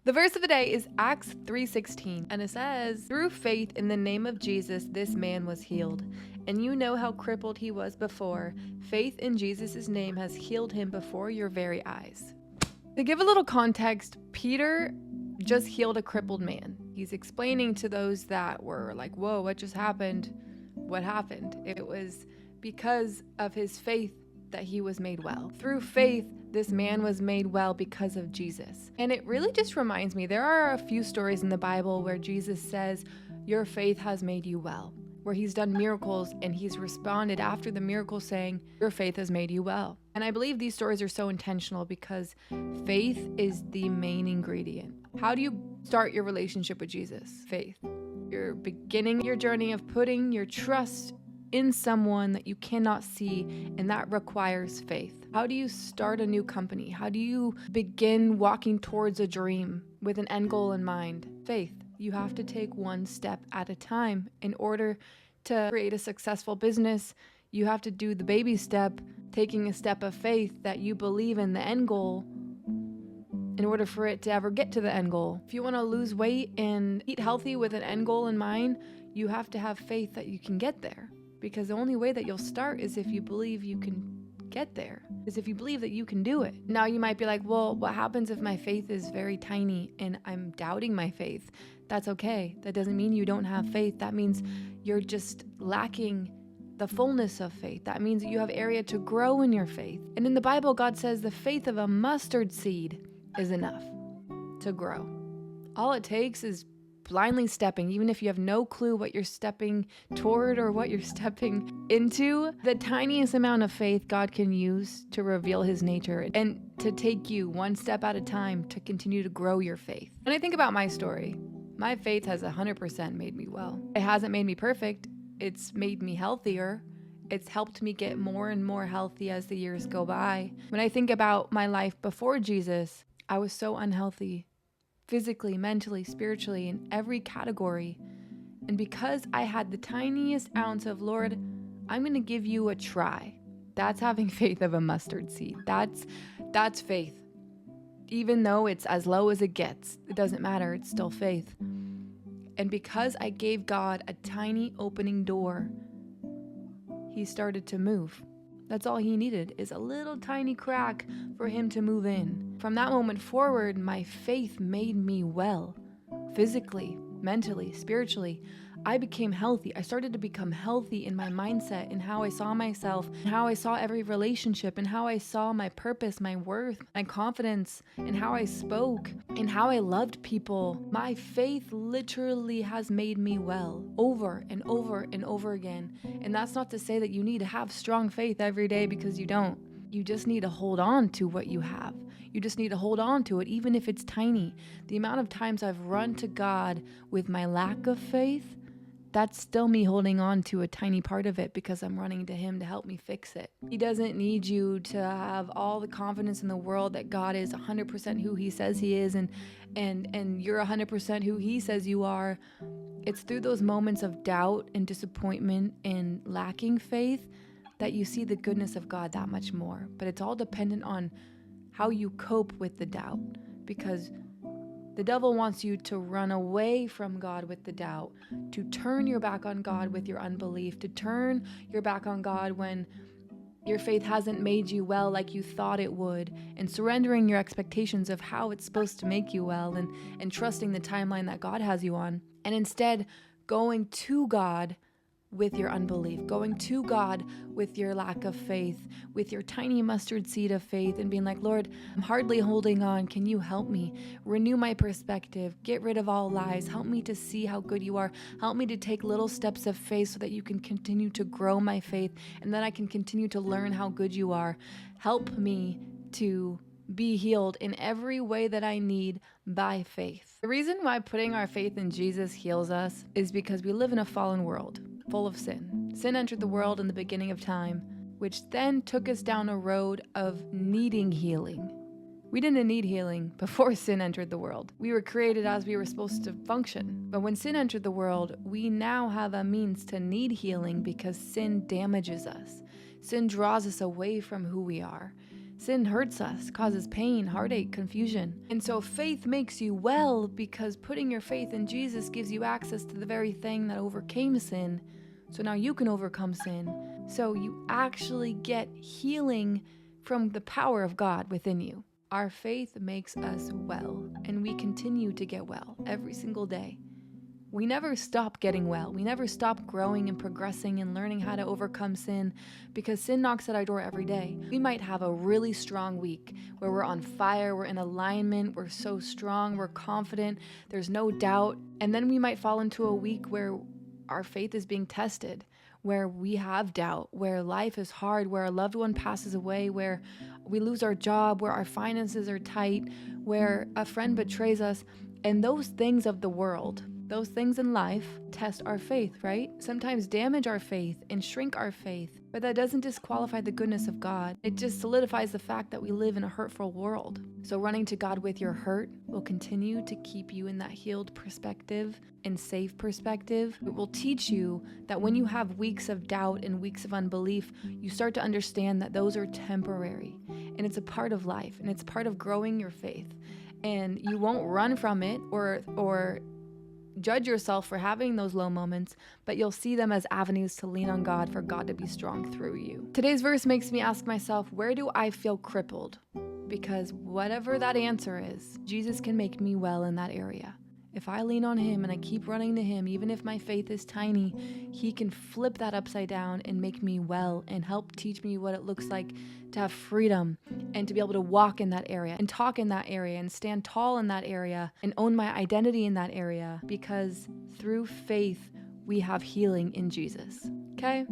The verse of the day is Acts 3:16, and it says, "Through faith in the name of Jesus, this man was healed. And you know how crippled he was before. Faith in Jesus' name has healed him before your very eyes." To give a little context, Peter just healed a crippled man. He's explaining to those that were like, "Whoa, what just happened? What happened?" It was because of his faith that he was made well. Through faith, this man was made well because of Jesus. And it really just reminds me, there are a few stories in the Bible where Jesus says, "Your faith has made you well," where he's done miracles and he's responded after the miracle saying, "Your faith has made you well." And I believe these stories are so intentional because faith is the main ingredient. How do you start your relationship with Jesus? Faith. You're beginning your journey of putting your trust in someone that you cannot see, and that requires faith. How do you start a new company? How do you begin walking towards a dream with an end goal in mind? Faith. You have to take one step at a time. In order to create a successful business, you have to do the baby step, taking a step of faith that you believe in the end goal in order for it to ever get to the end goal. If you want to lose weight and eat healthy with an end goal in mind, you have to have faith that you can get there. Because the only way that you'll start is if you believe you can get there, is if you believe that you can do it. Now you might be like, "Well, what happens if my faith is very tiny and I'm doubting my faith?" That's okay. That doesn't mean you don't have faith. That means you're just lacking the fullness of faith. That means that you have area to grow in your faith. And in the Bible, God says the faith of a mustard seed is enough to grow. All it takes is blindly stepping, even if you have no clue what you're stepping toward or what you're stepping into. The tiniest amount of faith God can use to reveal his nature and to take you one step at a time to continue to grow your faith. When I think about my story, my faith has 100% made me well. It hasn't made me perfect. It's made me healthier. It's helped me get more and more healthy as the years go by. When I think about my life before Jesus, I was so unhealthy. Physically, mentally, spiritually, in every category. And because I had the tiniest ounce of, "Lord, I'm going to give you a try," that's having faith of a mustard seed. That's faith. Even though it's as low as it gets, it doesn't matter. It's still faith. And because I gave God a tiny opening door, he started to move. That's all he needed, is a little tiny crack for him to move in. From that moment forward, my faith made me well. Physically, mentally, spiritually, I became healthy. I started to become healthy in my mindset, in how I saw myself, in how I saw every relationship, in how I saw my purpose, my worth, my confidence, in how I spoke, in how I loved people. My faith literally has made me well over and over and over again. And that's not to say that you need to have strong faith every day, because you don't. You just need to hold on to what you have. You just need to hold on to it, even if it's tiny. The amount of times I've run to God with my lack of faith, that's still me holding on to a tiny part of it because I'm running to him to help me fix it. He doesn't need you to have all the confidence in the world that God is 100% who he says he is and you're 100% who he says you are. It's through those moments of doubt and disappointment and lacking faith that you see the goodness of God that much more. But it's all dependent on how you cope with the doubt, because the devil wants you to run away from God with the doubt, to turn your back on God with your unbelief, to turn your back on God when your faith hasn't made you well like you thought it would, and surrendering your expectations of how it's supposed to make you well, and trusting the timeline that God has you on, and instead going to God with your unbelief, going to God with your lack of faith, with your tiny mustard seed of faith, and being like, "Lord, I'm hardly holding on. Can you help me? Renew my perspective. Get rid of all lies. Help me to see how good you are. Help me to take little steps of faith so that you can continue to grow my faith, and then I can continue to learn how good you are. Help me to be healed in every way that I need by faith." The reason why putting our faith in Jesus heals us is because we live in a fallen world full of sin. Sin entered the world in the beginning of time, which then took us down a road of needing healing. We didn't need healing before sin entered the world. We were created as we were supposed to function. But when sin entered the world, we now have a means to need healing because sin damages us. Sin draws us away from who we are. Sin hurts us, causes pain, heartache, confusion. And so faith makes you well because putting your faith in Jesus gives you access to the very thing that overcame sin. So now you can overcome sin. So you actually get healing from the power of God within you. Our faith makes us well, and we continue to get well every single day. We never stop getting well. We never stop growing and progressing and learning how to overcome sin because sin knocks at our door every day. We might have a really strong week where we're on fire, we're in alignment, we're so strong, we're confident, there's no doubt. And then we might fall into a week where our faith is being tested, where we have doubt, where life is hard, where a loved one passes away, where we lose our job, where our finances are tight, where a friend betrays us. And those things of the world, those things in life test our faith, right? Sometimes damage our faith and shrink our faith, but that doesn't disqualify the goodness of God. It just solidifies the fact that we live in a hurtful world. So running to God with your hurt will continue to keep you in that healed perspective and safe perspective. It will teach you that when you have weeks of doubt and weeks of unbelief, you start to understand that those are temporary and it's a part of life and it's part of growing your faith. And you won't run from it or judge yourself for having those low moments, but you'll see them as avenues to lean on God for God to be strong through you. Today's verse makes me ask myself, where do I feel crippled? Because whatever that answer is, Jesus can make me well in that area. If I lean on him and I keep running to him, even if my faith is tiny, he can flip that upside down and make me well and help teach me what it looks like to have freedom and to be able to walk in that area and talk in that area and stand tall in that area and own my identity in that area, because through faith, we have healing in Jesus. Okay?